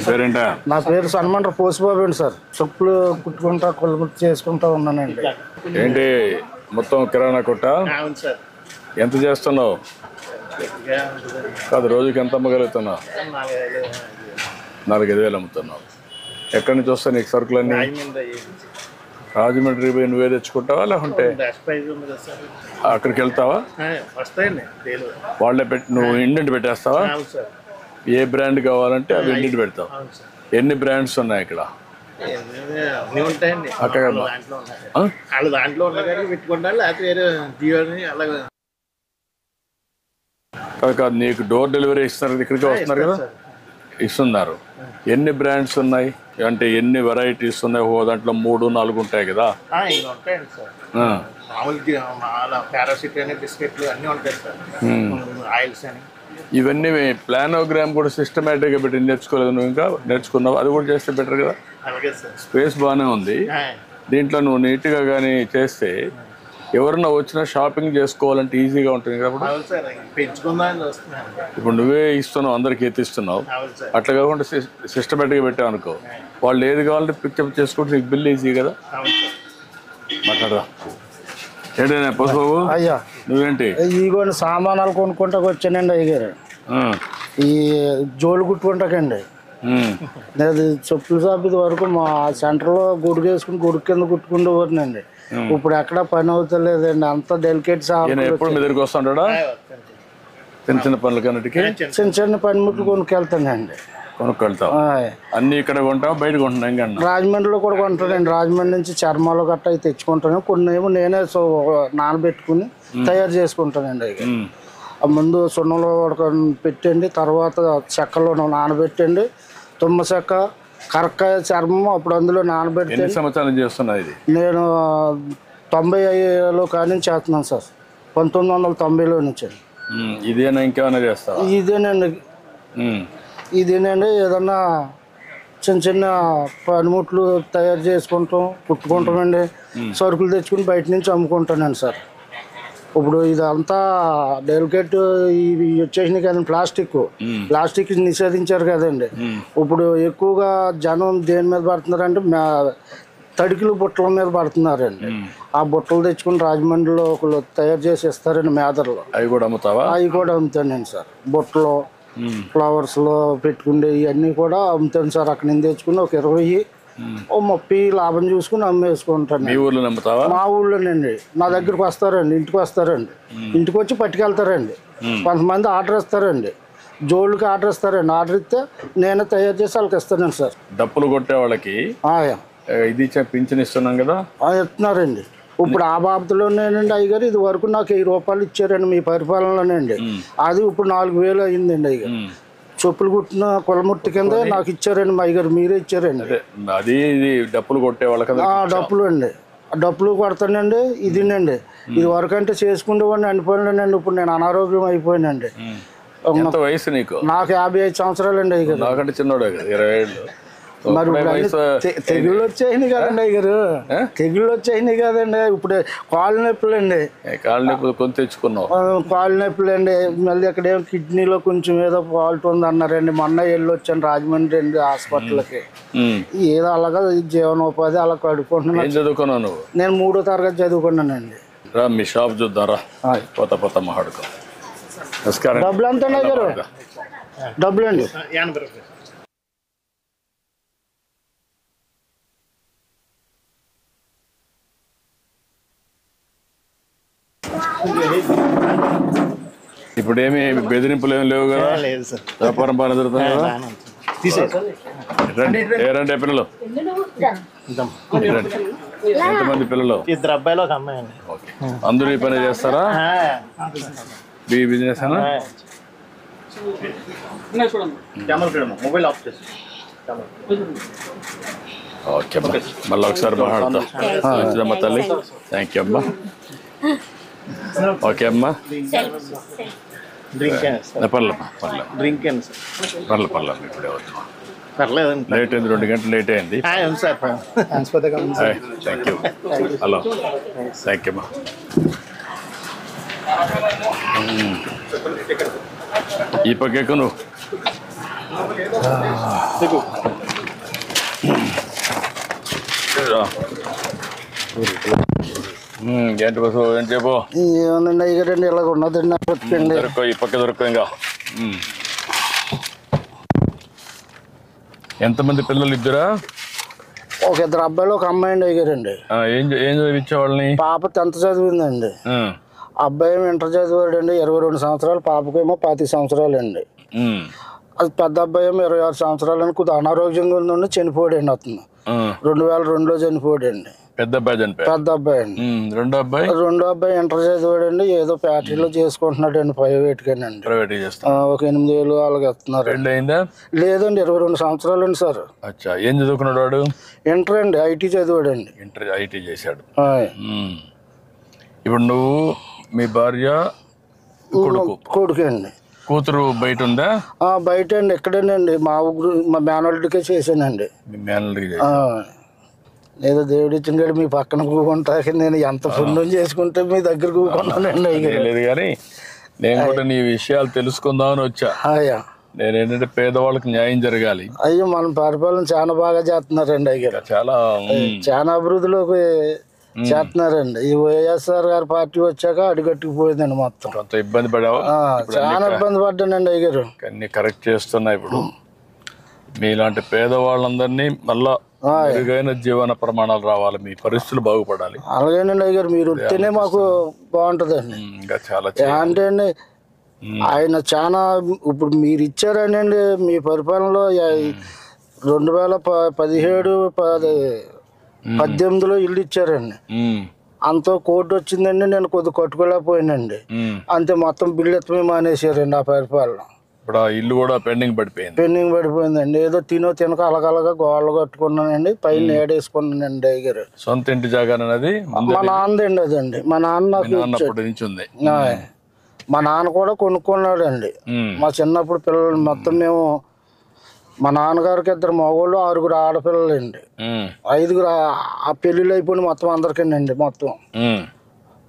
పేరేంటా? నా పేరు సన్మండ్ర పోసిబాబు అండి సార్. చెప్పులు కుట్టుకుంటా కొలుముట్టు చేసుకుంటా ఉన్నానండి. ఏంటి మొత్తం కిరాణా కొట్ట? ఎంత చేస్తున్నావు? కాదు, రోజుకి ఎంత అమ్మగలుగుతున్నావు? 4-5 వేలు అమ్ముతున్నావు. ఎక్కడి నుంచి వస్తాయి నీకు సరుకులన్నీ? రాజమండ్రి పోయి నువ్వే తెచ్చుకుంటావా లేకుంటే అక్కడికి వెళ్తావా? వాళ్ళే నువ్వు ఇండింటి పెట్టేస్తావా? ఏ బ్రాండ్ కావాలంటే అవి ఇండింటి పెడతావు. ఎన్ని బ్రాండ్స్ ఉన్నాయి ఇక్కడ? కాదు, నీకు డోర్ డెలివరీ ఇస్తున్నారు, ఇక్కడికి వస్తున్నారు కదా, ఇస్తున్నారు. ఎన్ని బ్రాండ్స్ ఉన్నాయి అంటే ఎన్ని వెరైటీస్ ఉన్నాయి? ఓ దాంట్లో 3-4 ఉంటాయి కదా. ఇవన్నీ ప్లానోగ్రామ్ కూడా సిస్టమేటిక్గా పెట్టి నేర్చుకోలేదు నువ్వు? ఇంకా నేర్చుకున్నావు, అది కూడా చేస్తే బెటర్ కదా. స్పేస్ బాగానే ఉంది దీంట్లో. నువ్వు నీట్గా కానీ చేస్తే ఎవరన్నా వచ్చినా షాపింగ్ చేసుకోవాలంటే ఈజీగా ఉంటుంది కదా. ఇప్పుడు నువ్వే ఇస్తున్నావు, అందరికి ఎత్తిస్తున్నావు. అట్లా కాకుండా సిస్టమేటిక్గా పెట్టావు అనుకో, వాళ్ళు ఏది కావాలంటే పికప్ చేసుకుంటే నీకు బిల్ ఈజీ కదా. మాట్లాడదా ఏంటైనా పసుబాబు? అయ్యా నువ్వేంటి ఇదిగోండి సామానాలు కొనుక్కుంటా వచ్చానండి అయ్యారు. ఈ జోలు కుట్టుకుంటాకండి. నేను చెప్పుల షాప్ ఇది వరకు మా సెంటర్లో గుడికి వేసుకుని గుడి కింద కుట్టుకుంటూ పోతున్నాండి. ఇప్పుడు ఎక్కడ పని అవుతలేదండి, అంత డెలికేట్ షాప్. ఎప్పుడు మీ దగ్గరికి వస్తుంటాడా? చిన్న చిన్న పనులు కన్నిటికి చిన్న చిన్న పనిముట్లు కొనుక్కెళ్తానండి. కొనుక్కెళ్తావు? అన్ని ఇక్కడ కొంటావు, బయట కొంటున్నా? రాజమండ్రిలో కూడా కొంటానండి. రాజమండ్రి నుంచి చర్మాలు గట్ట అవి తెచ్చుకుంటాను. కొన్ని ఏమో నేనే నానబెట్టుకుని తయారు చేసుకుంటానండి. అవి ముందు సున్నంలో పెట్టండి, తర్వాత చెక్కలో నానబెట్టండి, తుమ్మ చెక్క, కరక్కాయ చర్మం, అప్పుడు అందులో నానబెట్టి. ఎన్ని సంవత్సరాలు చేస్తున్నా ఇది? నేను 95లో కానీ చేస్తున్నాను సార్. 1990లో నుంచి. ఇదేనా ఇంకేమైనా చేస్తావా? ఇదేనండి ఏదన్నా చిన్న చిన్న పనిముట్లు తయారు చేసుకుంటాం, కుట్టుకుంటామండి. సరుకులు తెచ్చుకుని బయట నుంచి అమ్ముకుంటానండి సార్. ఇప్పుడు ఇదంతా డెలికేట్ ఇవి వచ్చేసినాయి కదండి, ప్లాస్టిక్ నిషేధించారు కదండి. ఇప్పుడు ఎక్కువగా జనం దేని మీద పడుతున్నారంటే తడికిలు బుట్టల మీద పడుతున్నారండి. ఆ బుట్టలు తెచ్చుకుని రాజమండ్రిలో ఒకళ్ళు తయారు చేసి ఇస్తారండి మేదర్లో. అవి కూడా అమ్ముతావా? అవి కూడా అమ్ముతానండి సార్. బుట్టలు ఫ్లవర్స్లో పెట్టుకుండే ఇవన్నీ కూడా అమ్ముతాను సార్. అక్కడ నుంచి తెచ్చుకుని ఒక 20-30 లాభం చూసుకుని అమ్మేసుకుంటాను. మీ ఊళ్ళో అమ్ముతావా? మా ఊళ్ళోనండి. నా దగ్గరకు వస్తారండి, ఇంటికి వస్తారండి. ఇంటికి వచ్చి పట్టుకెళ్తారండి. కొంతమంది ఆర్డర్ ఇస్తారండి, జోళ్ళకి ఆర్డర్ ఇస్తారండి. ఆర్డర్ ఇస్తే నేనే తయారు చేసి వాళ్ళకి ఇస్తానండి సార్. డప్పులు కొట్టే వాళ్ళకి ఇది పింఛన్ ఇస్తున్నాం కదా, ఇస్తున్నారండి. ఇప్పుడు ఆ బాబతులోనేనండి అయ్యగారు. ఇది వరకు నాకు 1000 రూపాయలు ఇచ్చారండి మీ పరిపాలనలోనండి. అది ఇప్పుడు 4000 అయిందండి అయ్యగారు. చెప్పులు కుట్టిన కులముట్టి కింద నాకు ఇచ్చారండి మా అయ్యగారు. మీరే ఇచ్చారండి. అది డప్పులు కొట్టే వాళ్ళకి డప్పులు అండి, డప్పులు కొడతానండి. ఇదినండి, ఇది వరకు అంటే చేసుకునేవాడిని అనిపోయినండి. ఇప్పుడు నేను అనారోగ్యం అయిపోయానండి. ఎంత వయసు నీకు? నాకు 55 సంవత్సరాలండి అయ్యగారు. నాకంటే చిన్నోడే కదా, 20 ఏళ్ళు. మరి తెగుళ్ళు వచ్చాయినాయి కదండి అయ్యారు, తెగుళ్ళు వచ్చాయినాయి కదండి. ఇప్పుడు కాళ్ళు నొప్పులు అండి. కాళ్ళు నొప్పులు కొని తెచ్చుకున్నావు? కాళ్ళు నొప్పులు అండి. మళ్ళీ అక్కడేమో కిడ్నీలో కొంచెం ఏదో ఫాల్ట్ ఉంది అన్నారండి. మొన్న వెళ్ళి వచ్చాను రాజమండ్రి అండి హాస్పిటల్కి. ఏదో అలాగా జీవనోపాధి అలా కడుక్కుంటున్నాను. ఏం చదువుకున్నావు నువ్వు? నేను 3వ తరగతి చదువుకున్నానండి. రా మీ షాప్ చూద్దారా, కొత్త మాట్లాడుకో. నమస్కారం. డబ్బులు ఎంత అయ్యారు? డబ్బులు అండి ఇప్పుడు ఏమి బెదిరింపులు ఏమి లేవు కదా? వ్యాపారం బాగా జరుగుతుంది కదా? రండి పిల్లలు. ఎంతమంది పిల్లలు? 2 అబ్బాయిలు, 1 అమ్మాయి అండి. అందరూ ఈ పని చేస్తారా? బిజినెస్ ఓకే అమ్మా, మళ్ళీ ఒకసారి మాట్లాడతా. మంచిదమ్మా తల్లి, థ్యాంక్ యూ అమ్మా. ఓకే అమ్మా, పర్లేదు ఇప్పుడే వద్దు. లేట్ అయింది, 2 గంటలు లేట్ అయింది. Thank you. Hello, thank you అమ్మా. ఈ పక్క నువ్వు ఏంటి బస్సు ఏం చెప్పు. ఏమన్నా అయ్యారండి ఇలాగ ఉన్నదండి బతికండి. దొరకో ఈ పక్క దొరకో ఇంకా. ఎంతమంది పిల్లలు? ఇద్దరా? ఒక ఇద్దరు అబ్బాయిలు ఒక అమ్మాయి అండి అయ్యారండి. ఏం చదివించే వాళ్ళని? పాప 10th చదివిందండి. అబ్బాయి ఏమో ఇంటర్ చదివాడండి, 22 సంవత్సరాలు. పాపకేమో 25 సంవత్సరాలు అండి. అది పెద్ద అబ్బాయి ఏమో 26 సంవత్సరాలని కొద్దిగా అనారోగ్యంగా ఉందండి, చనిపోయాడండి. అతను 2002లో చనిపోయాడండి. పెద్ద అబ్బాయి చనిపోయాడు. పెద్ద అబ్బాయి అండి. రెండో అబ్బాయి ఇంటర్ చదివాడండి, ఏదో ఫ్యాక్టరీలో చేసుకుంటున్నాడండి, ప్రైవేట్గానండి. ప్రైవేట్ చేస్తా. ఒక 8,000 అలాగే ఇస్తున్నారు. పెళ్ళి అయిందా? లేదండి, 22 సంవత్సరాలు అండి సార్. అచ్చా, ఏం చదువుకున్నాడు వాడు? ఇంటర్ అండి, ఐటీ చదివాడండి. ఇంటర్ ఐటీ చేశాడు. ఇప్పుడు నువ్వు, మీ భార్య, కొడుకు అండి. కూతురు బయట ఉందా? బయట అండి, ఇక్కడేనండి. మా మేనల్డ్కే చేశానండి. మీ మేనల్డ్కి ఏదో దేవుడు ఇచ్చిన మీ పక్కన కూకుంటాకి నేను ఎంత పుణ్యం చేసుకుంటే మీ దగ్గర కూకున్నానండి. లేదు కానీ నేను కూడా నీ విషయాలు తెలుసుకుందామని వచ్చా. నేను ఏంటంటే పేదవాళ్ళకి న్యాయం జరగాలి. అయ్యో, మన పరిపాలన చాలా బాగా చేస్తున్నారండి. అయ్యారు చాలా అభివృద్ధిలోకి చేస్తున్నారండి. ఈ వైఎస్ఆర్ గారి పార్టీ వచ్చాక అడిగట్టుకుపోయిందండి మొత్తం. కొంత ఇబ్బంది పడావా? చాలా ఇబ్బంది పడ్డానండి అయ్యారు. అన్ని కరెక్ట్ చేస్తున్నా. ఇప్పుడు మీలాంటి పేదవాళ్ళందరినీ మళ్ళా మెరుగైన జీవన ప్రమాణాలు రావాలి, మీ పరిస్థితులు బాగుపడాలి. అలాగేనండి అయ్యారు, మీరు వస్తేనే మాకు బాగుంటుందండి. ఇంకా చాలా అంటే అండి ఆయన చాలా ఇప్పుడు మీరు ఇచ్చారనండి మీ పరిపాలనలో 2017, 18లో ఇల్లు ఇచ్చారండి. అంత కోర్టు వచ్చిందండి, నేను కొద్దిగా కట్టుకోలేకపోయానండి. అంతే, మొత్తం బిల్లు ఎత్తమే మానేసారండి ఆ పరిపాలన. ఇప్పుడు ఇల్లు కూడా పెండింగ్ పడిపోయిందండి. ఏదో తినక అలగలగా గోడలు కట్టుకున్నానండి, పైన ఏడేసుకున్నానండి అయ్యారు. సొంత ఇంటి జాగానది మా నాన్నదండి. అదండి మా నాన్న మా నాన్న కూడా కొనుక్కున్నాడండి. మా చిన్నప్పుడు పిల్లలు మొత్తం మేము, మా నాన్నగారికి 2 మగవాళ్ళు, 6 ఆడపిల్లలండి. 5 ఆ పెళ్ళిళ్ళు అయిపోయి మొత్తం అందరికండి. మొత్తం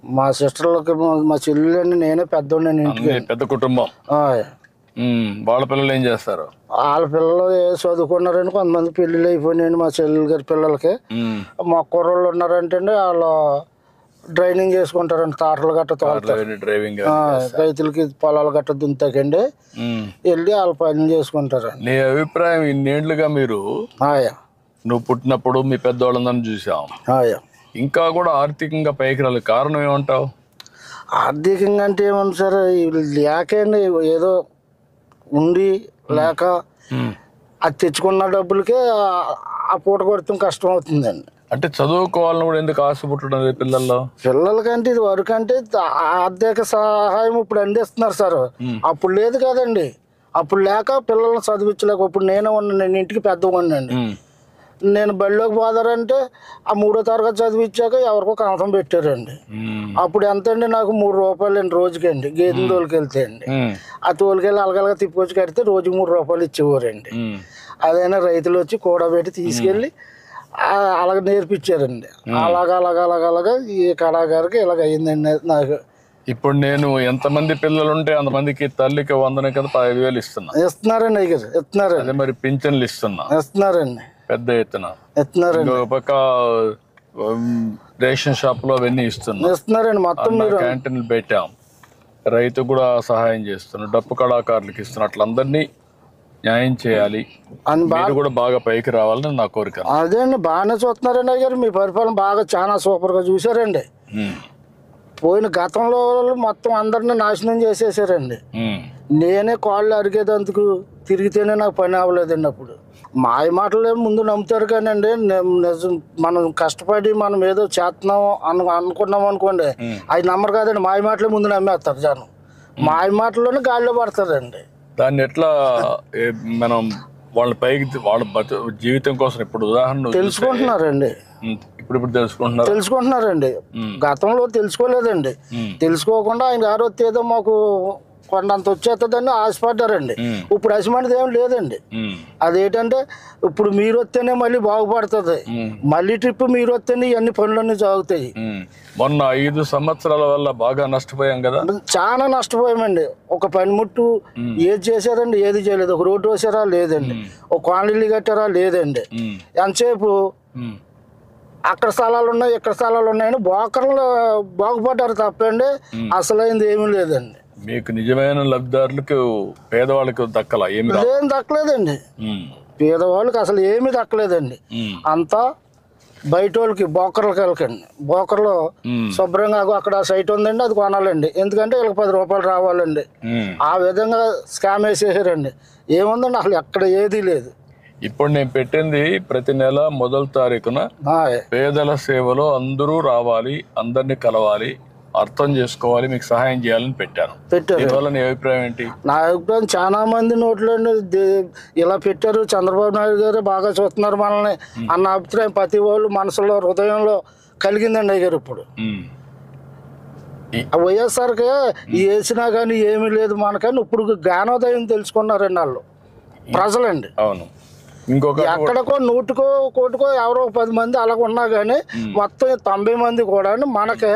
మా సిస్టర్లకి, మా చెల్లెలండి, నేనే పెద్దోండి ఇంటికి. పెద్ద కుటుంబం. వాళ్ళ పిల్లలు ఏం చేస్తారు? వాళ్ళ పిల్లలు చదువుకున్నారండి, కొంతమంది పెళ్ళిళ్ళు అయిపోయినాయండి. మా చెల్లెలు గారి పిల్లలకి. మా కుర్రోళ్ళు ఉన్నారంటే వాళ్ళు డ్రైవింగ్ చేసుకుంటారండి, తాటలు గట్ట డ్రైవింగ్, రైతులకి పొలాలు గట్ట దుంతాకండి వెళ్ళి వాళ్ళ పని చేసుకుంటారండి. నీ అభిప్రాయం, ఇన్నేళ్లుగా మీరు, నువ్వు పుట్టినప్పుడు మీ పెద్దవాళ్ళందరినీ చూసాం, ఇంకా కూడా ఆర్థికంగా పైకి రాలేదు, కారణం ఏమంటావు? ఆర్థికంగా అంటే ఏమన్నా సార్, లేకండి ఏదో ఉండి లేక అది తెచ్చుకున్న డబ్బులకే ఆ పూట కొడతాం కష్టం అవుతుందండి. అంటే చదువుకోవాలని కూడా ఎందుకు ఆశ పుట్టడం పిల్లలకంటే ఇది వరకు అంటే ఆర్థిక సహాయం ఇప్పుడు అందిస్తున్నారు సార్. అప్పుడు లేదు కదండి, అప్పుడు లేక పిల్లల్ని చదివించలేక. ఇప్పుడు నేనే ఉన్నాను, ఇంటికి పెద్దగా ఉన్నాండి. నేను బడిలోకి పోదారంటే ఆ 3వ తరగతి చదివించాక ఎవరికో కనసం పెట్టారండి. అప్పుడు ఎంత అండి, నాకు 3 రూపాయలు అండి రోజుకండి. గేదెని తోలుకెళ్తే అండి, ఆ తోలుకెళ్ళి అలగలగా తిప్పుకొచ్చి కడితే రోజుకి 3 రూపాయలు ఇచ్చేవారండి. అదైనా రైతులు వచ్చి కూడబెట్టి తీసుకెళ్ళి అలాగ నేర్పించారండి. అలాగలాగా ఈ కళాగారికి ఇలాగ అయిందండి నాకు. ఇప్పుడు నేను ఎంతమంది పిల్లలు ఉంటే అంతమందికి తల్లికి వందన కింద 15,000 ఇస్తున్నారండి. అయ్యారు ఇస్తున్నారండి. మరి పింఛన్లు ఇస్తున్నారండి, పెద్ద ఎత్తున ఇస్తున్నారండి. ఒక పక్క రేషన్ షాప్ లో అవన్నీ ఇస్తున్నారండి. మొత్తం క్యాంటీన్లు పెట్టాం, రైతు కూడా సహాయం చేస్తున్నాం, డప్పు కళాకారులకు ఇస్తున్నాం. అట్లా అందరినీ న్యాయం చేయాలి, మీరు కూడా బాగా పైకి రావాలని నా కోరిక. అదే అండి, బాగానే చూస్తున్నారండి అయ్యారు. మీ పరిపాలన బాగా చాలా సూపర్ గా చూసారండి. పోయిన గతంలో మొత్తం అందరిని నాశనం చేసేసారండి. నేనే కాళ్ళు అరిగేదందుకు తిరిగితేనే నాకు పని అవ్వలేదండి. అప్పుడు మాయ మాటలే ముందు నమ్ముతారు కానండి, నిజం మనం కష్టపడి మనం ఏదో చేస్తున్నాం అనుకున్నాం అనుకోండి, అది నమ్మరు కాదండి. మాయ మాటలే ముందు నమ్మేస్తారు జనం. మాయ మాటల్లోనే గాలిలో పడతారండి. దాన్ని ఎట్లా మనం వాళ్ళ పైకి, వాళ్ళ జీవితం కోసం ఇప్పుడు ఉదాహరణ తెలుసుకుంటున్నారండి. ఇప్పుడు తెలుసుకుంటున్నారండి. గతంలో తెలుసుకోలేదండి. తెలుసుకోకుండా ఆయన గారు ఏదో మాకు కొండంత వచ్చేస్తుందని ఆశపడ్డారండి. ఇప్పుడు అసిమంటిది ఏం లేదండి. అదేంటంటే ఇప్పుడు మీరు వస్తేనే మళ్ళీ బాగుపడుతుంది, మళ్ళీ ట్రిప్ మీరు వస్తేనే ఇవన్నీ పనులన్నీ సాగుతాయి. మొన్న 5 సంవత్సరాల వల్ల బాగా నష్టపోయాం కదా. చాలా నష్టపోయామండి. ఒక పనిముట్టు ఏది చేశారండి, ఏది చేయలేదు. ఒక రోడ్డు వేసారా లేదండి, ఒక కాలనీలు కట్టారా లేదండి. ఎంతసేపు అక్కడ స్థలాలు ఉన్నాయి ఇక్కడ స్థలాలు ఉన్నాయని బోకర్లు బాగుపడ్డారు తప్పండి, అసలైంది ఏమీ లేదండి. మీకు నిజమైన లబ్ధిదారులకు పేదవాళ్ళకి దక్కలా ఏమి ఏం దక్కలేదండి. పేదవాళ్ళకి అసలు ఏమీ దక్కలేదండి. అంతా బయట వాళ్ళకి బోకర్లకి వెళ్ళకండి. బోకర్లో శుభ్రంగా అక్కడ సైట్ ఉందండి, అది కొనాలండి. ఎందుకంటే వీళ్ళకి 10 రూపాయలు రావాలండి. ఆ విధంగా స్కామ్ వేసేసారండి. ఏముందండి అసలు ఎక్కడ ఏదీ లేదు. ఇప్పుడు నేను పెట్టింది ప్రతి నెల మొదటి తారీఖున పేదల సేవలో అందరూ రావాలి, అందరినీ కలవాలి, అర్థం చేసుకోవాలి, మీకు సహాయం చేయాలని పెట్టాను. దీనివల్ల నీ అభిప్రాయం ఏంటి? నా అభిప్రాయం చాలా మంది నోట్లో ఇలా పెట్టారు, చంద్రబాబు నాయుడు గారు బాగా చూస్తున్నారు మనల్ని అన్న అభిప్రాయం ప్రతి వాళ్ళు మనసులో హృదయంలో కలిగిందండి అయ్యారు. ఇప్పుడు వైఎస్ఆర్కి వేసినా కానీ ఏమీ లేదు మనకని ఇప్పుడు జ్ఞానోదయం తెలుసుకున్నారండి వాళ్ళు ప్రజలండి. అవును. ఇంకొక ఎక్కడికో 100కో 1 ఎవరో 10 మంది అలాగ ఉన్నా కానీ మొత్తం 90 మంది కూడా మనకే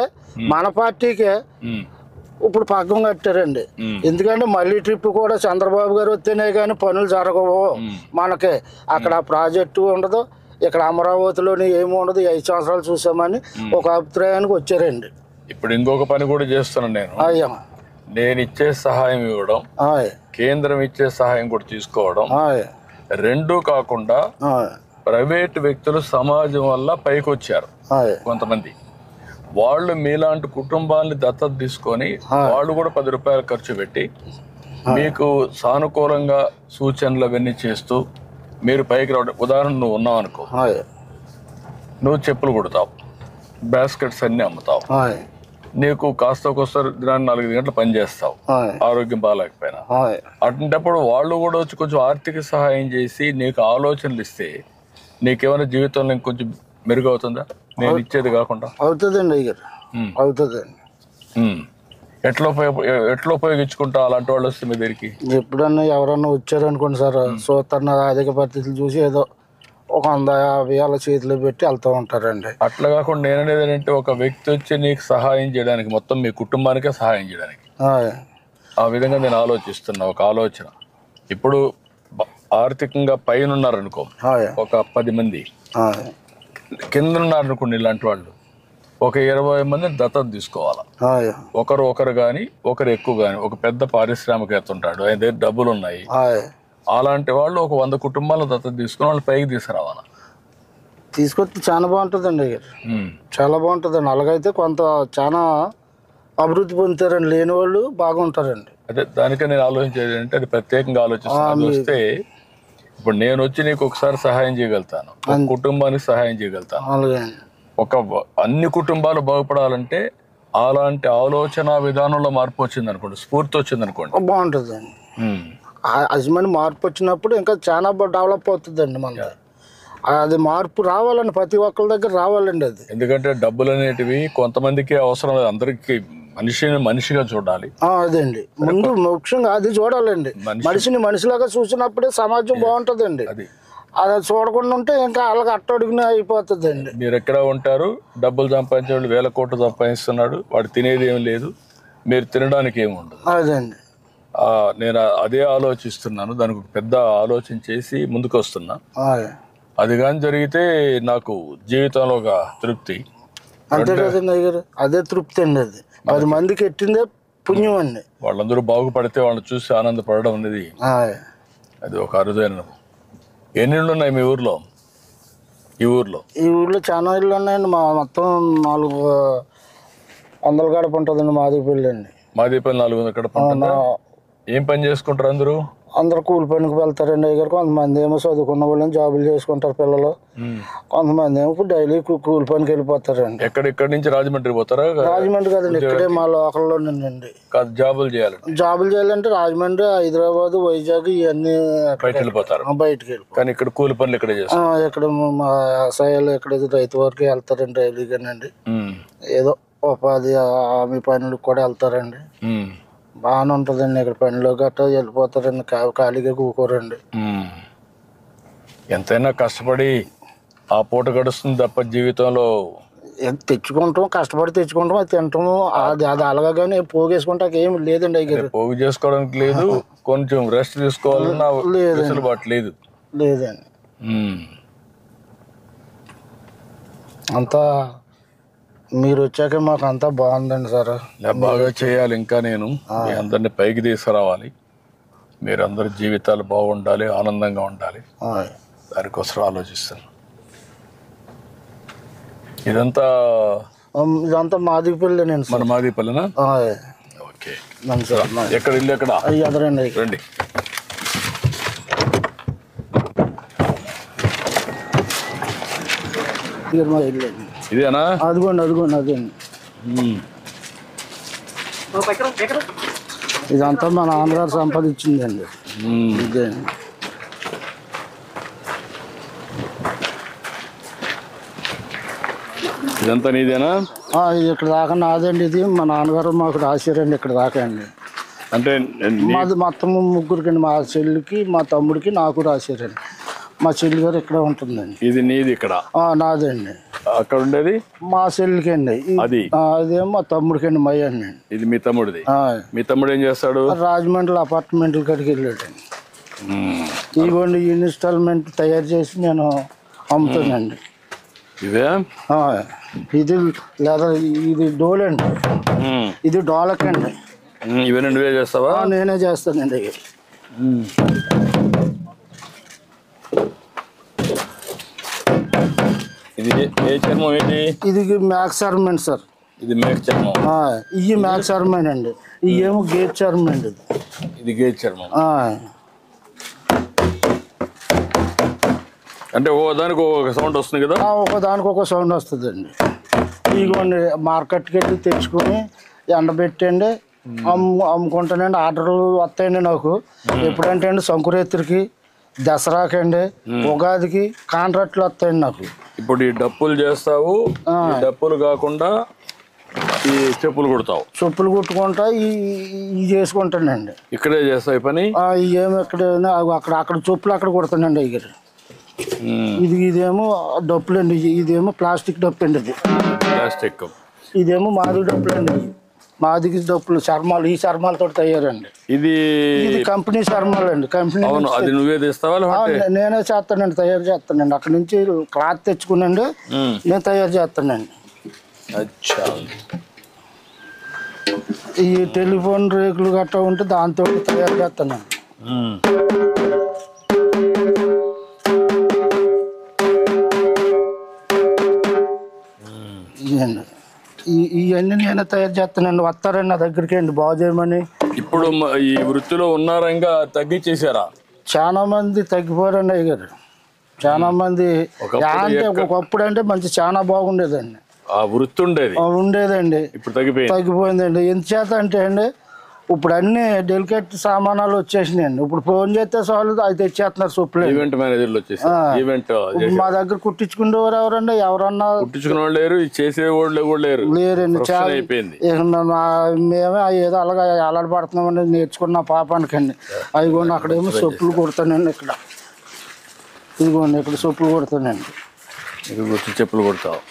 మన పార్టీకే ఇప్పుడు పగ్గం కట్టారండి. ఎందుకంటే మళ్ళీ ట్రిప్ కూడా చంద్రబాబు గారు వస్తేనే కానీ పనులు జరగవు మనకి. అక్కడ ప్రాజెక్టు ఉండదు, ఇక్కడ అమరావతిలోని ఏమి ఉండదు. 5 సంవత్సరాలు చూసామని ఒక అభిప్రాయానికి వచ్చారండి. ఇప్పుడు ఇంకొక పని కూడా చేస్తున్నాను నేను. అయ్యా, నేను ఇచ్చే సహాయం ఇవ్వడం, కేంద్రం ఇచ్చే సహాయం కూడా తీసుకోవడం, రెండూ కాకుండా ప్రైవేట్ వ్యక్తులు సమాజం వల్ల పైకి వచ్చారు కొంతమంది. వాళ్ళు మీలాంటి కుటుంబాన్ని దత్తత తీసుకొని వాళ్ళు కూడా 10 రూపాయలు ఖర్చు పెట్టి మీకు సానుకూలంగా సూచనలు అవన్నీ చేస్తూ మీరు పైకి రావడం. ఉదాహరణ నువ్వు ఉన్నావు అనుకో, నువ్వు చెప్పులు కుడతావు, బాస్కెట్స్ అన్ని అమ్ముతావు, నీకు కాస్త దినాన్ని 4 గంటలు పని చేస్తావు, ఆరోగ్యం బాగాలేకపోయినా. అటువంటిప్పుడు వాళ్ళు కూడా వచ్చి కొంచెం ఆర్థిక సహాయం చేసి నీకు ఆలోచనలు ఇస్తే నీకేమైనా జీవితంలో ఇంకొంచెం మెరుగవుతుందా? నేను ఇచ్చేది కాకుండా అవుతుందండి అయ్యారు, అవుతుందండి. ఎట్లా ఉపయోగించుకుంటా అలాంటి వాళ్ళు వస్తే మీ దగ్గరికి? ఎప్పుడన్నా ఎవరన్నా వచ్చారనుకోండి సార్, చూస్తున్న ఆర్థిక పరిస్థితులు చూసి ఏదో ఒక 150 వాళ్ళ చేతిలో పెట్టి వెళ్తూ ఉంటారండి. అట్లా కాకుండా నేననేది ఏంటంటే ఒక వ్యక్తి వచ్చి నీకు సహాయం చేయడానికి, మొత్తం మీ కుటుంబానికే సహాయం చేయడానికి ఆ విధంగా నేను ఆలోచిస్తున్నా. ఒక ఆలోచన ఇప్పుడు ఆర్థికంగా పైన ఉన్నారనుకో ఒక 10 మంది, కింద ఉన్నారనుకోండి ఇలాంటి వాళ్ళు ఒక 20 మందిని దత్తత తీసుకోవాలి. ఒకరు కానీ ఒకరు ఎక్కువ కానీ, ఒక పెద్ద పారిశ్రామికవేత్త ఉంటాడు, ఆయన దగ్గర డబ్బులు ఉన్నాయి, అలాంటి వాళ్ళు ఒక 100 కుటుంబాలను దత్తత తీసుకుని వాళ్ళు పైకి తీసుకురావాలి. తీసుకొస్తే చాలా బాగుంటుందండి, చాలా బాగుంటుందండి. అలాగైతే కొంత చాలా అభివృద్ధి పొందుతారండి, లేని వాళ్ళు బాగుంటారండి. అదే దానికే నేను ఆలోచించేది అంటే అది ప్రత్యేకంగా ఆలోచిస్తాను. వస్తే ఇప్పుడు నేను వచ్చి నీకు ఒకసారి సహాయం చేయగలుగుతాను, ఒక కుటుంబానికి సహాయం చేయగలుగుతాను. ఒక అన్ని కుటుంబాలు బాగుపడాలంటే అలాంటి ఆలోచన విధానంలో మార్పు వచ్చింది అనుకోండి, స్ఫూర్తి వచ్చింది అనుకోండి, బాగుంటుందండి. అజ్మని మార్పు వచ్చినప్పుడు ఇంకా చాలా డెవలప్ అవుతుందండి మన. అది మార్పు రావాలండి, ప్రతి ఒక్కరి దగ్గర రావాలండి అది. ఎందుకంటే డబ్బులు అనేటివి కొంతమందికి అవసరం లేదు, అందరికి మనిషిగా చూడాలి. అదండి ముందు ముఖ్యంగా అది చూడాలండి. మనిషిని మనిషిలాగా చూసినప్పుడే సమాజం బాగుంటుందండి. అది చూడకుండా ఉంటే ఇంకా అలాగ అట్టడుగునే అయిపోతుందండి. మీరు ఎక్కడ ఉంటారు, డబ్బులు సంపాదించే వాళ్ళు 1000 కోట్లు సంపాదిస్తున్నాడు, వాడు తినేది ఏం లేదు, మీరు తినడానికి ఏమి ఉండదు. అదండి నేను అదే ఆలోచిస్తున్నాను, దానికి పెద్ద ఆలోచన చేసి ముందుకు వస్తున్నా. అది కానీ జరిగితే నాకు జీవితంలో ఒక తృప్తి. అంతే కదండి అయ్యారు, అదే తృప్తి అండి. అది 10 మందికి ఎట్టిందే పుణ్యం అండి. వాళ్ళందరూ బాగుపడితే వాళ్ళని చూసి ఆనందపడడం అనేది అది ఒక అరుదైన. ఎన్ని ఇళ్ళు ఉన్నాయి మీ ఊర్లో? ఈ ఊర్లో చాలా ఇళ్ళు ఉన్నాయండి. మా మొత్తం 400 గడప ఉంటుందండి. మాదిపల్లి అండి. మాదిపల్లి 400 గడప. ఏం పని చేసుకుంటారు అందరూ? అందరూ కూలి పనికి వెళ్తారండి అయ్యారు. కొంతమంది ఏమో చదువుకున్న వాళ్ళని జాబులు చేసుకుంటారు పిల్లలు, కొంతమంది ఏమో డైలీ కూలి పనికి వెళ్ళిపోతారండి. ఎక్కడి నుంచి రాజమండ్రి పోతారా? రాజమండ్రి కదండి, ఇక్కడే మా లోకల్లోనండి. జాబులు చేయాలంటే రాజమండ్రి, హైదరాబాద్, వైజాగ్ ఇవన్నీ బయటకు వెళ్ళిపోతారు. కానీ ఇక్కడ కూలి పనులు ఇక్కడ మా వ్యవసాయాలు ఇక్కడ రైతు వరకు వెళ్తారండి డైలీగానండి. ఏదో ఉపాధి హామీ పనులకు కూడా వెళ్తారండి. బాగానే ఉంటుందండి. ఇక్కడ పనిలో గట్రా వెళ్ళిపోతారండి, ఖాళీగా కూకోరండి. ఎంతైనా కష్టపడి ఆ పూట గడుస్తుంది తప్ప జీవితంలో తెచ్చుకుంటాం, కష్టపడి తెచ్చుకుంటాం, అది తింటాము. అది అది అలాగా కానీ పోగేసుకుంటాక ఏమి లేదండి. అయ్యారు పోగు చేసుకోవడానికి లేదు, కొంచెం రెస్ట్ తీసుకోవాలన్నా వెసులుబాటు లేదు. లేదండి. అంతా మీరు వచ్చాక మాకు అంతా బాగుందండి సార్. బాగా చేయాలి. ఇంకా నేను మీ అందరినీ పైకి తీసుకురావాలి. మీరందరి జీవితాలు బాగుండాలి, ఆనందంగా ఉండాలి. దానికోసం ఆలోచిస్తాను. ఇదంతా మాదిపల్లినండి. మన మాదిపల్లినా? ఓకే. ఎక్కడ ఇల్లు? ఎక్కడ? ఎదరండి. రండి. ఇదేనా? అదిగోండి అదిగోండి అదేండి. ఇదంతా మా నాన్నగారు సంపాదించిందండి. ఇదే ఇదంతా నీదేనా? ఇది ఇక్కడ దాకా నాదండి. ఇది మా నాన్నగారు మాకు రాశారండి ఇక్కడ దాకా అండి. అంటే మాది మొత్తం ముగ్గురికండి. మా చెల్లికి, మా తమ్ముడికి, నాకు రాశారండి. మా చెల్లి గారు ఇక్కడ ఉంటుందండి. ఇది నీది? ఇక్కడ నాదండి. అక్కడ ఉండేది మా చెల్లికి అండి. అదేమో మా తమ్ముడికి అండి. మై అండి. ఇది మీ తమ్ముడిది? మీ తమ్ముడు ఏం చేస్తాడు? రాజమండ్రి అపార్ట్మెంట్ల కాడికి వెళ్ళాడండి. ఇదిగోండి ఇన్స్టాల్మెంట్ తయారు చేసి నేను అమ్ముతానండి. ఇదే ఇది లేదా ఇది డోలండి. ఇది డోలకండి. ఇవన్నీ నువ్వే చేస్తావా? నేనే చేస్తానండి. ఇది ఏ చర్మం? ఏంటి ఇది? మ్యాక్స్ చర్మం సార్. ఇది మేక చర్మం. ఇవి మ్యాక్స్ చర్మం అండి. ఇవి ఏమో గేట్ చర్మం అండి. ఇది గేట్ చర్మం. అంటే దానికి ఒక సౌండ్ వస్తుంది కదా? ఒకదానికి ఒక సౌండ్ వస్తుందండి. ఇదిగోండి మార్కెట్కి వెళ్ళి తెచ్చుకొని ఎండబెట్టండి అమ్ముకుంటానండి. ఆర్డర్లు వస్తాయండి నాకు. ఎప్పుడంటే అండి సంకురాత్రికి, దసరాకండి, ఉగాదికి కాంట్రాక్ట్లు వస్తాయండి నాకు. ఇప్పుడు ఈ డప్పులు చేస్తావు, డప్పులు కాకుండా ఈ చెప్పులు కుడతావు? చెప్పులు కుట్టుకుంటా ఇవి చేసుకుంటానండి. ఇక్కడే చేస్తావు పని? ఏమి ఎక్కడైనా అక్కడ చెప్పులు అక్కడ కుడతానండి. అయ్యారు ఇదేమో డప్పులండి. ఇదేమో ప్లాస్టిక్ డప్పు అండి. ఇది ప్లాస్టిక్. ఇదేమో మాది డప్పులండి. మాదికి డప్పులు చర్మాలు, ఈ చర్మాలతో తయారండి. ఇది కంపెనీ చర్మాలు అండి. కంపెనీ. అది నువ్వే తెస్తావా? నేనే చేస్తానండి, తయారు చేస్తానండి. అక్కడ నుంచి క్లాత్ తెచ్చుకునండి నేను తయారు చేస్తానండి. ఈ టెలిఫోన్ రేకులు గట్రా ఉంటే దాంతో తయారు చేస్తానండి. ఇవన్నీ నేనే తయారు చేస్తానండి. వస్తారండి నా దగ్గరికి అండి బాగు చేయమని. ఇప్పుడు ఈ వృత్తిలో ఉన్నారా? ఇంకా తగ్గించేసారా? చాలా మంది తగ్గిపోయారండి. అయ్యారు చాలా మంది. అంటే ఒకప్పుడు అంటే మంచి చాలా బాగుండేదండి. ఆ వృత్తి ఉండేదండి. ఇప్పుడు తగ్గిపోయిందండి. ఎందుచేత అంటే అండి ఇప్పుడు అన్ని డెలికేట్ సామానాలు వచ్చేసినాయండి. ఇప్పుడు ఫోన్ చేస్తే చాలు అది తెచ్చేస్తున్నారు. చెప్పులు ఈవెంట్ మేనేజర్లు వచ్చేసి మా దగ్గర కుట్టించుకునేవారు ఎవరండి? ఎవరన్నా కుట్టించుకునే వాళ్ళు లేరు, చేసేవాళ్ళు కూడా లేరండి. చాలా అయిపోయింది. మేమే ఏదో అలాగా అలవాటు పడుతున్నామండి. నేర్చుకున్న పాపానికండి. అదిగోండి అక్కడేమో చెప్పులు కుడతానండి. ఇక్కడ ఇదిగోండి ఇక్కడ చెప్పులు కుడతానండి. చెప్పులు కుడతావు?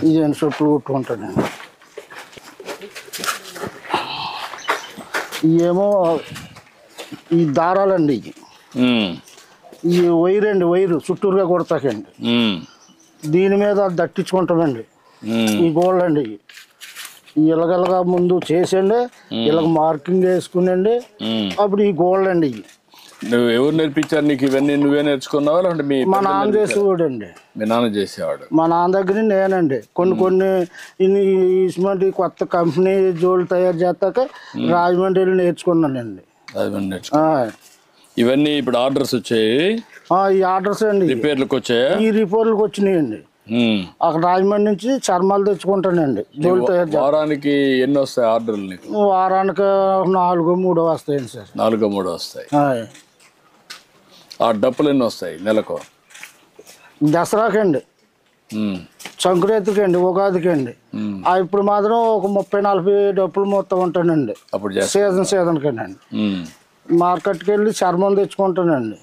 ఇదేంటి చెప్పులు కుట్టుకుంటానండి. ఇవేమో ఈ దారాలండి. ఈ వైర్ అండి. వైరు చుట్టూరుగా కొడతాకండి. దీని మీద దట్టించుకుంటామండి. ఈ గోల్డ్ అండి. ఇలాగలగా ముందు చేసండి, ఇలాగ మార్కింగ్ వేసుకునండి. అప్పుడు ఈ గోల్డ్ అండి. నువ్వు ఎవరు నేర్పించారు నీకు ఇవన్నీ? నువ్వే నేర్చుకున్నావా? అంటే మా నాన్న చేసేవాడు అండి. మీ నాన్న చేసేవాడు? మా నాన్న దగ్గర నేనండి. కొన్ని ఇటువంటి కొత్త కంపెనీ జోళ్ళు తయారు చేస్తాక రాజమండ్రి వెళ్ళి నేర్చుకున్నానండి. ఇవన్నీ ఇప్పుడు ఆర్డర్స్ వచ్చాయి? ఈ ఆర్డర్స్ అండి. రిపేర్లకు వచ్చాయా? ఈ రిపేర్లకు వచ్చినాయండి. అక్కడ రాజమండ్రి నుంచి చర్మాలు తెచ్చుకుంటానండి. జోళ్ళు తయారు. వారానికి ఎన్ని వస్తాయి ఆర్డర్లు నీకు? వారానికి 4-3 వస్తాయండి సార్. 4-3 వస్తాయి. ఆ డప్పులు ఎన్ని వస్తాయి నెలకు? దసరాకండి. సంక్రాంతికి అండి, ఉగాదికి అండి. ఇప్పుడు మాత్రం ఒక 30-40 డప్పులు మొత్తం ఉంటానండి. అప్పుడు సీజన్కి అండి. మార్కెట్కి వెళ్ళి చర్మం తెచ్చుకుంటానండి.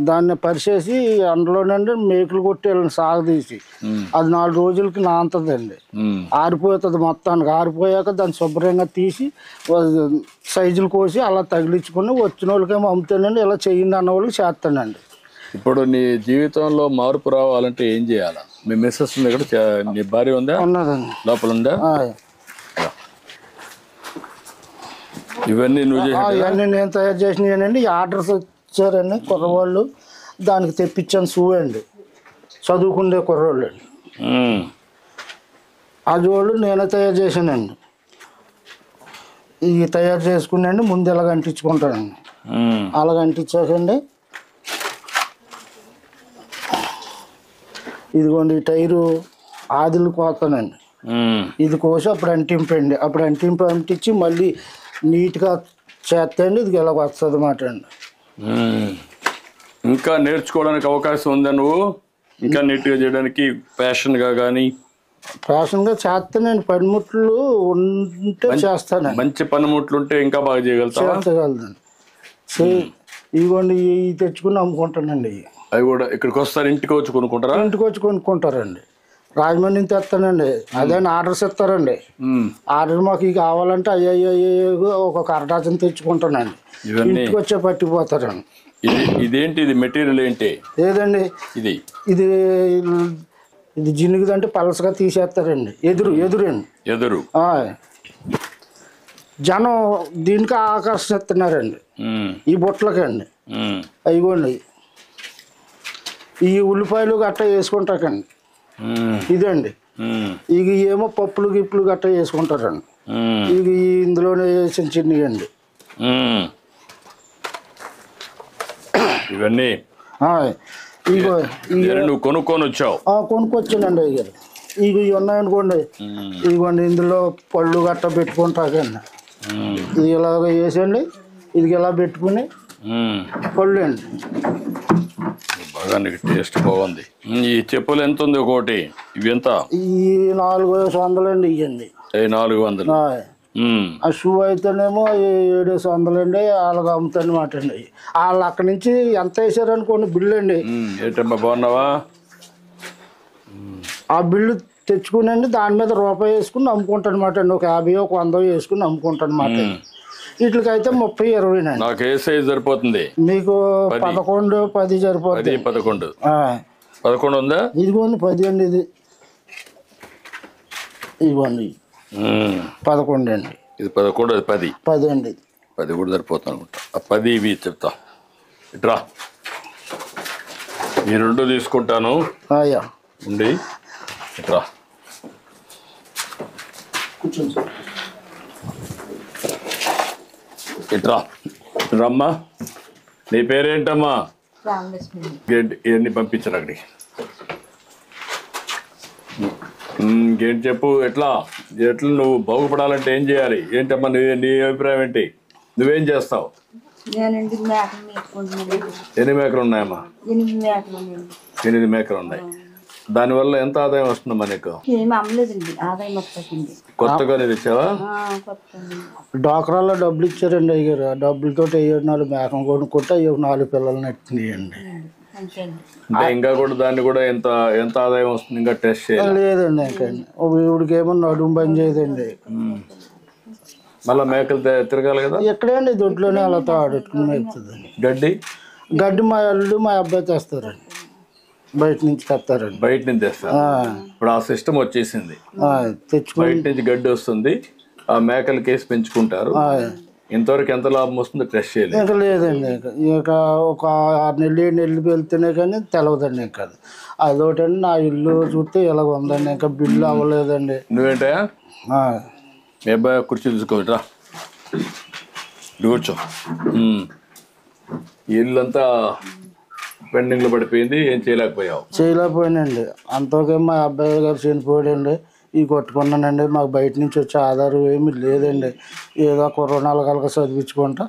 దాన్ని పరిచేసి అందులోనండి మేకులు కొట్టేయాలండి సాగదీసి. అది 4 రోజులకి నాంతదండి, ఆరిపోతుంది మొత్తానికి. ఆరిపోయాక దాన్ని శుభ్రంగా తీసి సైజులు కోసి అలా తగిలించుకుని వచ్చిన వాళ్ళకేమో అమ్ముతానండి. ఇలా చెయ్యండి అన్న వాళ్ళకి చేస్తానండి. ఇప్పుడు నీ జీవితంలో మార్పు రావాలంటే ఏం చేయాలా? మీ మిస్సెస్ ఉంది ఇక్కడ, నీ భార్య ఉందా? ఉన్నదండి, లోపల ఉందా? ఇవన్నీ నువ్వు ఇవన్నీ నేను తయారు చేసినవి. ఆర్డర్స్ వచ్చారండి కుర్రవాళ్ళు, దానికి తెప్పించాను. షూ అండి, చదువుకునే కుర్రవాళ్ళు అండి. అది వాళ్ళు నేనే తయారు చేశానండి. ఇవి తయారు చేసుకున్నాండి. ముందు ఇలాగ అంటించుకుంటానండి. అలాగ అంటించాకండి, ఇదిగోండి ఈ టైరు ఆదిలు కోతానండి. ఇది కోసి అప్పుడు అంటింపండి. అప్పుడు అంటించి మళ్ళీ నీట్గా చేస్తాండి. ఇది ఇలా వస్తుంది అన్నమాట అండి. ఇంకా నేర్చుకోవడానికి అవకాశం ఉందా? నువ్వు ఇంకా నీట్గా చేయడానికి ప్యాషన్గా కానీ? ప్యాషన్గా చేస్తానండి. పనిముట్లు ఉంటే చేస్తానండి. మంచి పనిముట్లు ఉంటే ఇంకా బాగా చేయగలుగుతానండి. ఇదిగోండి ఇవి తెచ్చుకుని అమ్ముకుంటానండి. అవి కూడా ఇక్కడికి వస్తారు, ఇంటికి వచ్చి కొనుక్కుంటారా? ఇంటికి వచ్చి కొనుక్కుంటారండి. రాజమండ్రి నుంచి తెస్తానండి. అదే ఆర్డర్స్ ఇస్తారండి. ఆర్డర్ మాకు ఇవి కావాలంటే అయ్యో ఒక అరడాచన తెచ్చుకుంటానండి. ఇంటికి వచ్చే పట్టిపోతారండి. ఇదేంటి? ఇది మెటీరియల్ ఏంటి? ఏదండి ఇది ఇది జినుగుదంటే పలసగా తీసేస్తారండి. ఎదురు జనం దీనికి ఆకర్షిస్తున్నారండి. ఈ బుట్టలకండి. అయిపోండి ఈ ఉల్లిపాయలు గట్ట వేసుకుంటాకండి. ఇదండి ఇక ఏమో పప్పులు గిప్పులు గట్ట వేసుకుంటారండి. ఇక ఇందులోనే వేసిన చిన్నయండి ఇవన్నీ. ఇగో నువ్వు కొనుక్కొని వచ్చావు? కొనుక్కొచ్చానండి. అయ్యారు ఇవి ఉన్నాయనుకోండి, ఇదిగోండి ఇందులో పళ్ళు గట్ట పెట్టుకుంటాకండి. ఇది ఇలాగ వేసండి, ఇది ఇలా పెట్టుకుని పళ్ళు అండి. బాగా టేస్ట్ బాగుంది. ఈ చెప్పులు ఎంత ఉంది ఒకటి? ఇవి ఎంత? ఈ 400 అండి. ఇవ్వండి 400. ఆ షూ అయితేనేమో 700 అండి. వాళ్ళకి అమ్ముతాను అన్నమాట అండి. వాళ్ళు అక్కడి నుంచి ఎంత వేసారనుకోండి బిల్లు అండి. ఏంటమ్మా బాగున్నావా? ఆ బిల్లు తెచ్చుకునండి, దాని మీద రూపాయి వేసుకుని అమ్ముకుంటాను అన్నమాట అండి. ఒక 50 ఒక 100 వేసుకుని అమ్ముకుంటాను అన్నమాట. వీటికైతే 30-20 అండి. నాకు ఏ సైజ్ సరిపోతుంది? మీకు 11-10 సరిపోతుంది. 11 ఉందా? ఇదిగోండి 10 అండి. ఇదిగోండి 11 అండి. ఇది 11, అది 10 అండి. 10 కూడా సరిపోతుంది అనుకుంటా. ఆ 10 ఇవి చెప్తా. ఇట్రా, ఈ 2 తీసుకుంటాను. ఉండి ఇట్రా కూర్చోండి సార్. ఇట్రా రమ్మా. నీ పేరేంటమ్మా? ఇవన్నీ పంపించరు అక్కడికి. ఇంకేంటి చెప్పు? ఎట్లా నువ్వు బాగుపడాలంటే ఏం చేయాలి? ఏంటమ్మా నీ అభిప్రాయం ఏంటి? నువ్వేం చేస్తావు? ఎన్ని మేకలు ఉన్నాయమ్మా? 8 మేకలు ఉన్నాయి. దానివల్ల ఎంత ఆదాయం వస్తుందమ్మా నీకు? కొత్తగా తెచ్చావా? డాక్రాల్లో డబ్బులు ఇచ్చారండి అయ్యారు. ఆ డబ్బులతో 4 మేకలు కొనుక్కుంటే 4 పిల్లలు నెట్టినాయండి. అంటే ఇంకా కూడా దాన్ని కూడా ఎంత ఆదాయం వస్తుంది? ఇంకా టెస్ట్ చేయాలి? లేదండి. ఇంకా ఇవిడికి ఏమో నడుము బంద్ చేయదండి. మళ్ళీ మేకలు తిరగాలి కదా. ఎక్కడండి దొడ్లోనే అలా ఆడుకుని మేపుతుందండి. గడ్డి మా అల్లుడు మా అబ్బాయి తెస్తారండి. బయట నుంచి తెస్తారండి. బయట నుంచి తెస్తారు. ఇప్పుడు ఆ సిస్టమ్ వచ్చేసింది. బయట నుంచి గడ్డి వస్తుంది, ఆ మేకలు కేసి పెంచుకుంటారు. ఇంతవరకు ఎంత లాభం వస్తుందో టెస్ట్ చేయలేదు. ఇంకా లేదండి. ఇక ఒక 6 నెలలు 7 నెలలు వెళ్తేనే కానీ తెలవదండి. ఇంకా అదొకటండి. నా ఇల్లు చూస్తే ఇలాగ ఉందండి. ఇంకా బిల్లు అవ్వలేదండి. నువ్వేంటయా? మీ అబ్బాయి కుర్చీ తీసుకోరా, కూర్చో. ఇల్లంతా పెండింగ్లో పడిపోయింది, ఏం చేయలేకపోయానండి. అంతకే మా అబ్బాయి గారు చనిపోయాడండి. ఇవి కొట్టుకున్నానండి. మాకు బయట నుంచి వచ్చే ఆధారం ఏమీ లేదండి. ఏదో కరోనాలు కలక చదివించుకుంటా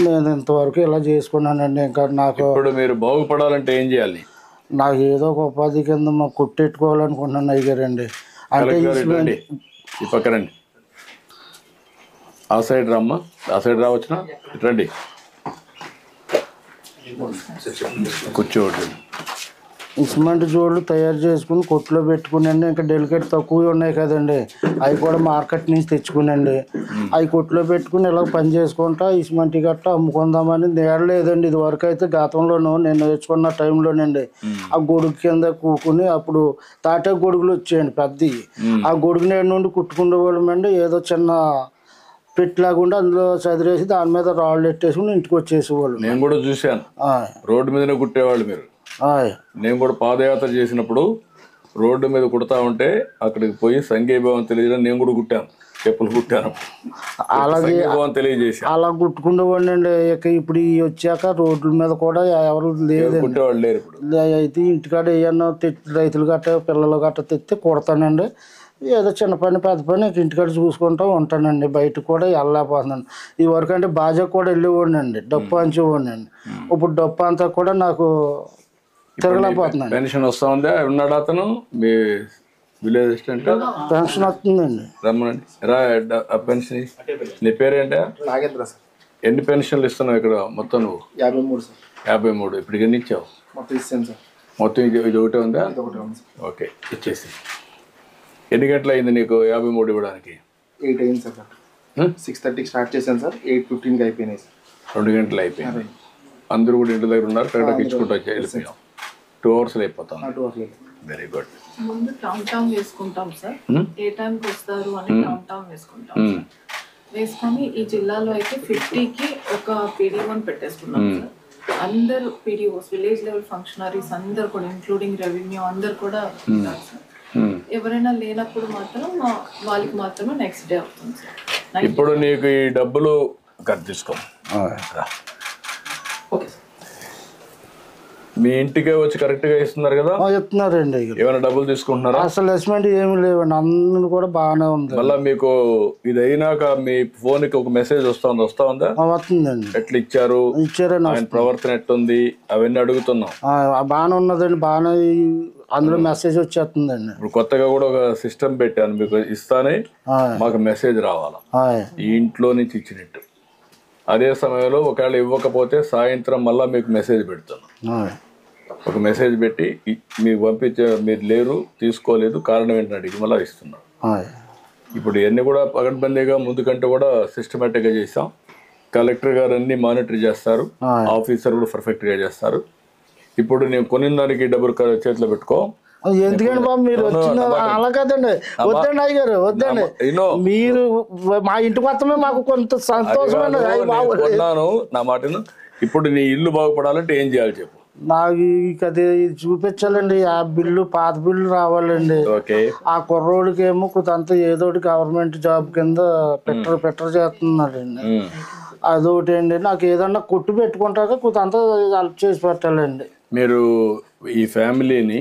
నేను ఇంతవరకు ఇలా చేసుకున్నానండి. ఇంకా నాకు ఇప్పుడు మీరు బాగుపడాలంటే ఏం చేయాలి? నాకు ఏదో ఒక ఉపాధి కింద మాకు కొట్టెట్టుకోవాలనుకుంటున్నాను అయ్యారండి. అంటే రండి, ఈ పక్క రండి, ఆ సైడ్ రమ్మా, ఆ సైడ్ రావచ్చునా, రండి కూర్చోండి. సిమెంట్ జోళ్ళు తయారు చేసుకుని కొట్లో పెట్టుకునండి. ఇంకా డెలికేట్ తక్కువ ఉన్నాయి కదండి, అవి కూడా మార్కెట్ నుంచి తెచ్చుకునండి. అవి కొట్లో పెట్టుకుని ఇలా పని చేసుకుంటా ఈ సిమెంట్ గట్ట అమ్ముకుందామని నేడలేదండి. ఇది వరకు అయితే గతంలోనూ నేను నేర్చుకున్న టైంలోనండి ఆ గొడుగు కింద కూకుని అప్పుడు తాటే గొడుగులు వచ్చాయండి పెద్దవి. ఆ గొడుగు నేడు నుండి కుట్టుకునే వాళ్ళమండి. ఏదో చిన్న పెట్టిలాగుండి అందులో చదిరేసి దాని మీద రాళ్ళు ఎట్టేసుకుని ఇంటికి వచ్చేసేవాళ్ళు. నేను కూడా చూశాను, రోడ్డు మీదనే కుట్టేవాళ్ళు మీరు. నేను కూడా పాదయాత్ర చేసినప్పుడు రోడ్డు మీద కుడతా ఉంటే అక్కడికి పోయి సంఘీభావం తెలియజేయడం నేను కూడా కుట్టాను, చెప్పులు కుట్టాను, అలాగే తెలియజేసి అలా కుట్టుకునేవాడిని అండి. ఇక ఇప్పుడు వచ్చాక రోడ్ల మీద కూడా ఎవరు లేదు, కుట్టేవాళ్ళు లేరు. ఇప్పుడు అయితే ఇంటికాడ ఏమన్నా రైతులు గట్ట పిల్లలు గట్ట తెస్తే కుడతానండి. ఏదో చిన్న పని పెద్ద పని ఇంటికాడ చూసుకుంటూ ఉంటానండి. బయటకు కూడా వెళ్ళలేకపోతున్నాను. ఈ వరకు అంటే బాజా కూడా వెళ్ళేవాడిని అండి, డప్పు అంచేవాడిని అండి. ఇప్పుడు డప్పు అంతా కూడా నాకు తిరగలేకపోతున్నాను. పెన్షన్ వస్తా ఉందా? ఉన్నాడు అతను మీ విలేజ్ అసిస్టెంట్? పెన్షన్ వస్తుందండి. రమ్మనండి, రా పెన్షన్. నీ పేరేంటా? నాగేంద్ర సార్. ఎన్ని పెన్షన్లు ఇస్తున్నావు ఇక్కడ మొత్తం నువ్వు? 53 సార్. 53. ఇప్పుడు ఎన్ని ఇచ్చావు? మొత్తం ఇస్తాను సార్. మొత్తం ఇది ఒకటే ఉందా? ఒకటే ఉంది సార్. ఓకే, ఇచ్చేసి. ఎన్ని గంటలు అయింది నీకు 53 ఇవ్వడానికి? 8 అయింది సార్. 6:30కి స్టార్ట్ చేశాను సార్, 8:15కి అయిపోయినాయి సార్. 2 గంటలు అయిపోయింది. అందరూ కూడా ఇంటి దగ్గర ఉన్నారు, కరెక్ట్గా ఇచ్చుకుంటూ వచ్చి వెళ్ళిపోయాం. 2 అవర్స్లో అయిపోతాం. Very good. ముందు కౌంట్ డౌన్ వేసుకుంటాం సార్, ఏ టైంకి వస్తారు అని కౌంట్ డౌన్ వేసుకుంటాం. వేసుకొని ఈ జిల్లాలో అయితే 50కి ఒక PD1 పెట్టేసుకున్నాం సార్. అందరు PDOs, విలేజ్ లెవెల్ ఫంక్షనరీస్ అందరు కూడా ఇంక్లూడింగ్ రెవెన్యూ అందరు కూడా ఉన్నారు సార్. ఎవరైనా లేనప్పుడు మాత్రం వాళ్ళకి మాత్రమే నెక్స్ట్ డే అవుతుంది సార్. ఇప్పుడు నీకు ఈ డబ్బులు తీసుకో, ఓకే సార్. మీ ఇంటికే వచ్చి కరెక్ట్ గా ఇస్తున్నారు కదా? చెప్తున్నారండి. ఏమైనా డబ్బులు తీసుకుంటున్నారా? అసలు అసెస్మెంట్ ఏమి లేవండి, అందరూ కూడా బాగానే ఉంది. మళ్ళీ మీకు ఇది అయినాక మీ ఫోన్ కి ఒక మెసేజ్ వస్తా ఉందా? వస్తుందండి. ఎట్లా ఇచ్చారు, ఇచ్చారండి, ఆయన ప్రవర్తన ఎట్టుంది అవన్నీ అడుగుతున్నాం. బాగానే ఉన్నదండి, బాగానే అందులో మెసేజ్ వచ్చేస్తుందండి. ఇప్పుడు కొత్తగా కూడా ఒక సిస్టమ్ పెట్టాను, మీకు ఇస్తానే మాకు మెసేజ్ రావాలా ఈ ఇంట్లో నుంచి ఇచ్చినట్టు. అదే సమయంలో ఒకవేళ ఇవ్వకపోతే సాయంత్రం మళ్ళీ మీకు మెసేజ్ పెడుతున్నాం. ఒక మెసేజ్ పెట్టి మీకు పంపించే, మీరు లేరు, తీసుకోలేదు, కారణం ఏంటని అడిగి మళ్ళీ ఇస్తున్నాం. ఇప్పుడు ఇవన్నీ కూడా పగడ్బందీగా ముందు కంటే కూడా సిస్టమేటిక్గా చేసాం. కలెక్టర్ గారు అన్ని మానిటర్ చేస్తారు, ఆఫీసర్ కూడా పర్ఫెక్ట్గా చేస్తారు. ఇప్పుడు నేను కొనిన దానికి డబ్బులు చేతిలో పెట్టుకో. ఎందుకండి బాబు మీరు వచ్చిన అలా కదండి, వద్దండి అయ్యారు, వద్దండి. మీరు మా ఇంటి మొత్తమే మాకు కొంత సంతోషం కొన్నాను, నా మాటను. ఇప్పుడు నీ ఇల్లు బాగుపడాలంటే ఏం చేయాలి చెప్పు? నాకు అది చూపించాలండి. ఆ బిల్లు, పాత బిల్లు రావాలండి. ఆ కుర్రోడికి ఏమో కొంత ఏదో గవర్నమెంట్ జాబ్ కింద పెట్టర్ చేస్తున్నాడండి. అదొకటి అండి. నాకు ఏదన్నా కొట్టు పెట్టుకుంటాక కొంత హెల్ప్ చేసి పెట్టాలండి. మీరు ఈ ఫ్యామిలీని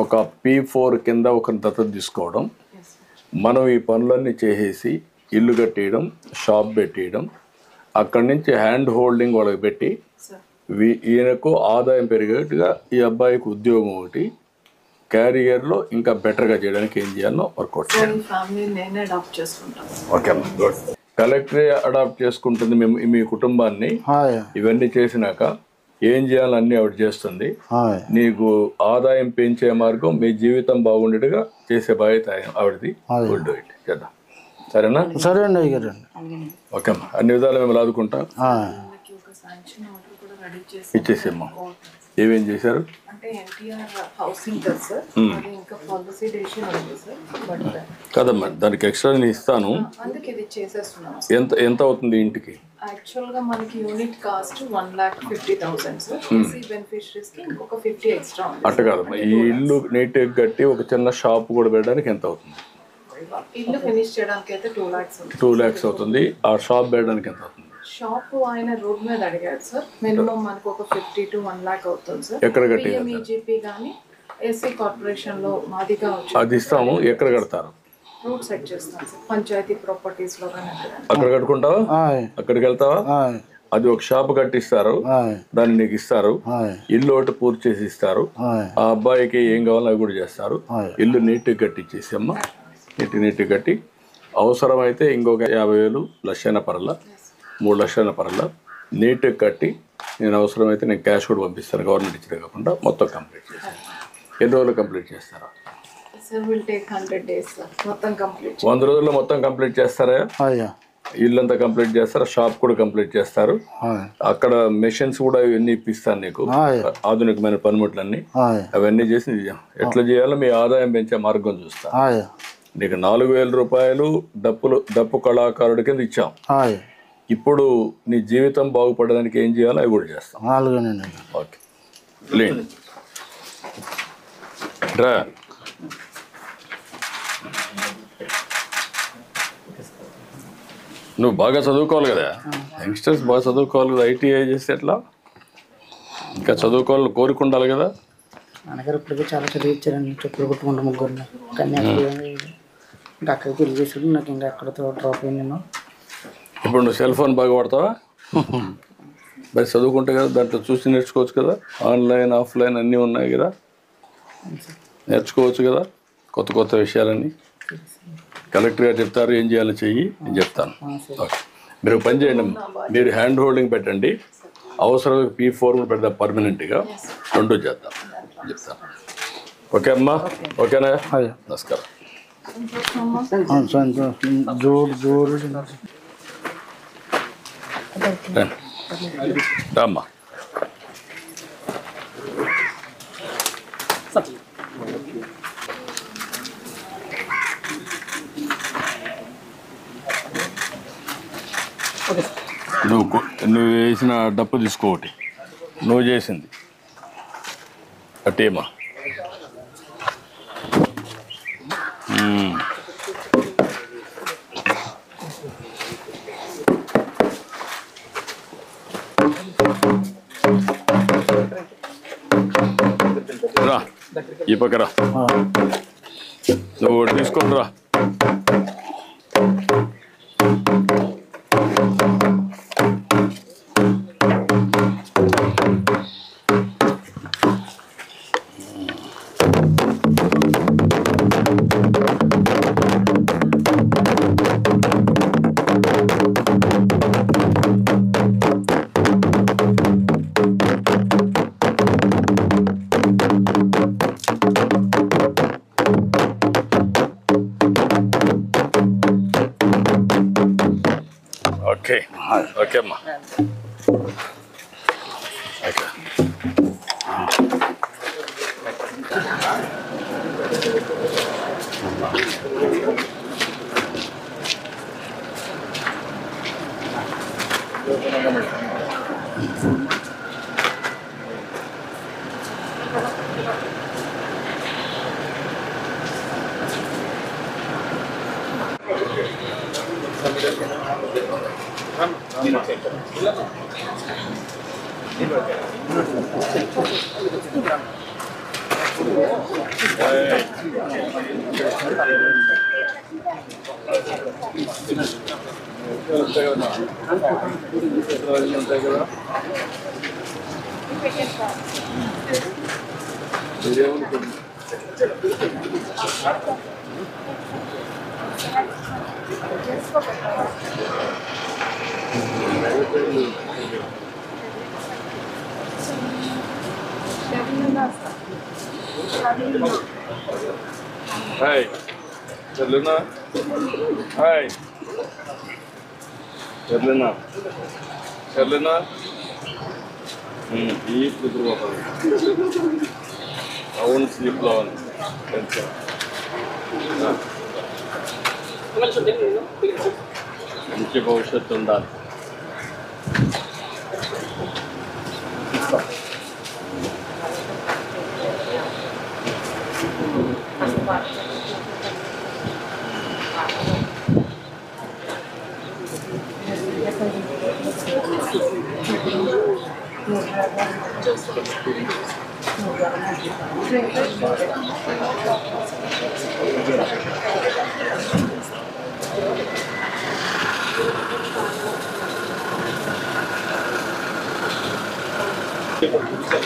ఒక P4 కింద ఒక దత్తత తీసుకోవడం, మనం ఈ పనులన్నీ చేసేసి ఇల్లు కట్టేయడం, షాప్ పెట్టేయడం, అక్కడి నుంచి హ్యాండ్ హోల్డింగ్ వాళ్ళకి పెట్టి ఈయనకు ఆదాయం పెరిగేట్టుగా ఈ అబ్బాయికి ఉద్యోగం ఒకటి, క్యారియర్లో ఇంకా బెటర్గా చేయడానికి ఏం చేయాలో వర్కౌట్ చేయాలి. Okay, good. కలెక్టరే అడాప్ట్ చేసుకుంటుంది మీ కుటుంబాన్ని. ఇవన్నీ చేసినాక ఏం చేయాలన్నీ ఆవిడ చేస్తుంది. నీకు ఆదాయం పెంచే మార్గం, మీ జీవితం బాగుండేట్టుగా చేసే బాధ్యత ఆవిడది. గుడ్, ఇట్ చేద్దాం, సరేనా? సరే అండి అయ్యారు. ఓకే అమ్మా, అన్ని విధాలు మేము రాదుకుంటాం. ఇచ్చేసేమ్మా. ఏమేం చేశారు? కదమ్మా, దానికి ఎక్స్ట్రా నేను ఇస్తాను. ఎంత అవుతుంది ఇంటికి? యాక్చువల్గా మనకి యూనిట్ కాస్ట్ 1,50,000 సార్. బెనిఫిషరీస్ కి ఇంకొక 50 ఎక్స్ట్రా ఉంది. అట్ట కాదమ్మా, ఈ ఇల్లు నీట్గా కట్టి ఒక చిన్న షాప్ కూడా పెట్టడానికి ఎంత అవుతుంది? ఇల్లు ఫినిష్ చేయడానికి అయితే 2 lakhs. 2 lakhs అవుతుంది. ఆ షాప్ పెట్టడానికి ఎంత అవుతుంది? షాప్ ఆయన రోడ్ మీద అడిగారు సార్. మినిమం మనకు ఒక 50 to 1 lakh అవుతుంది సార్. ఎక్కడ కట్టి? PMEGP కానీ ఎస్సీ కార్పొరేషన్ లో మాదిగా వచ్చి అది ఇస్తాము. ఎక్కడ కడతారు? రూట్ సెట్ చేస్తాం సార్, పంచాయతీ ప్రాపర్టీస్ లో కానీ. అక్కడ కట్టుకుంటావా? అక్కడికి వెళ్తావా? అది ఒక షాప్ కట్టిస్తారు, దాన్ని నీకు ఇస్తారు, ఇల్లు ఒకటి పూర్తి చేసి ఇస్తారు. ఆ అబ్బాయికి ఏం కావాలో అవి కూడా చేస్తారు. ఇల్లు నీట్గా కట్టించేసి అమ్మ, నీట్గా కట్టి అవసరమైతే ఇంకొక 50,000 లక్షైన పరల 3 లక్షల పరల నీట్గా కట్టి నేను అవసరమైతే నేను క్యాష్ కూడా పంపిస్తాను. గవర్నమెంట్ ఇచ్చేది కాకుండా మొత్తం కంప్లీట్ చేస్తాను. ఎన్ని రోజులు కంప్లీట్ చేస్తారా? 100 రోజుల్లో మొత్తం కంప్లీట్ చేస్తారా? ఇల్లంతా కంప్లీట్ చేస్తారు, షాప్ కూడా కంప్లీట్ చేస్తారు. అక్కడ మెషిన్స్ కూడా ఇవన్నీ ఇప్పిస్తాను నీకు, ఆధునికమైన పనిముట్లన్నీ అవన్నీ చేసి ఎట్లా చేయాలో మీ ఆదాయం పెంచే మార్గం చూస్తా. నీకు 4,000 రూపాయలు డప్పు కళాకారుడి కింద ఇచ్చాం. ఇప్పుడు నీ జీవితం బాగుపడడానికి ఏం చేయాలో అవి కూడా చేస్తాం. ఓకే రా. నువ్వు బాగా చదువుకోవాలి కదా, యంగ్స్టర్స్ బాగా చదువుకోవాలి కదా. ఐటీఐ చేస్తే ఎట్లా? ఇంకా చదువుకోవాలని కోరుకుండాలి కదా. నాన్నగారు ఇప్పటికీ చాలా చదివించారండి, చెప్పులు కొట్టుకుంటూ ముగ్గురిని. కానీ ఇంకా అక్కడికి పెళ్లి చేసాడు, నాకు ఇంకా అక్కడితో డ్రాప్ అయ్యి నేను. ఇప్పుడు నువ్వు సెల్ ఫోన్ బాగా వాడతావా? మరి చదువుకుంటే కదా దాంట్లో చూసి నేర్చుకోవచ్చు కదా. ఆన్లైన్ ఆఫ్లైన్ అన్నీ ఉన్నాయి కదా, నేర్చుకోవచ్చు కదా కొత్త విషయాలన్నీ. కలెక్టర్ గారు చెప్తారు ఏం చేయాలో చెయ్యి, నేను చెప్తాను. ఓకే, మీరు పని చేయండి, మీరు హ్యాండ్ హోల్డింగ్ పెట్టండి, అవసరం P4 కూడా పెడదాం పర్మనెంట్గా, 2 చేద్దాం చెప్తాను. ఓకే అమ్మా, ఓకేనా? నమస్కారం. రామ్మా. నువ్వు వేసిన డప్పు తీసుకోటి, నువ్వు చేసింది అట్టేమా. రా ఈ పక్క రా, నువ్వు తీసుకొని రా. ఓకే అమ్మా. ఓకే హాయ్ చెల్లునా, హాయ్ చెల్లునా, చెల్లునా ఈ కుదురుపోతుంది అవును స్లీప్లో మంచి భవిష్యత్తు ఉండాలి. సార్